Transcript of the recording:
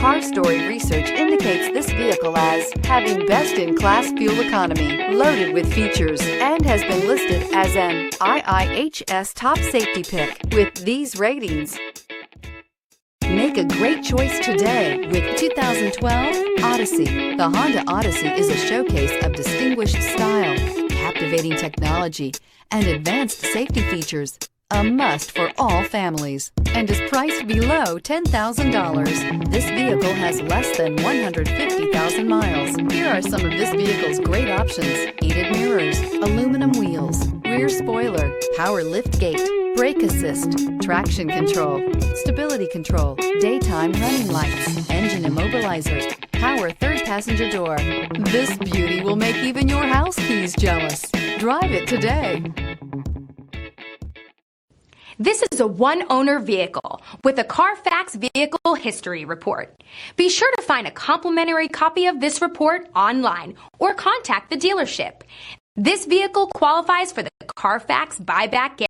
Car Story research indicates this vehicle as having best-in-class fuel economy, loaded with features, and has been listed as an IIHS top safety pick with these ratings. Make a great choice today with 2012 Odyssey. The Honda Odyssey is a showcase of distinguished style, captivating technology, and advanced safety features. A must for all families, and is priced below $10,000. This vehicle has less than 150,000 miles. Here are some of this vehicle's great options: heated mirrors, aluminum wheels, rear spoiler, power lift gate, brake assist, traction control, stability control, daytime running lights, engine immobilizer, power third passenger door. This beauty will make even your house keys jealous. Drive it today. This is a one-owner vehicle with a Carfax Vehicle History Report. Be sure to find a complimentary copy of this report online or contact the dealership. This vehicle qualifies for the Carfax Buyback Guarantee.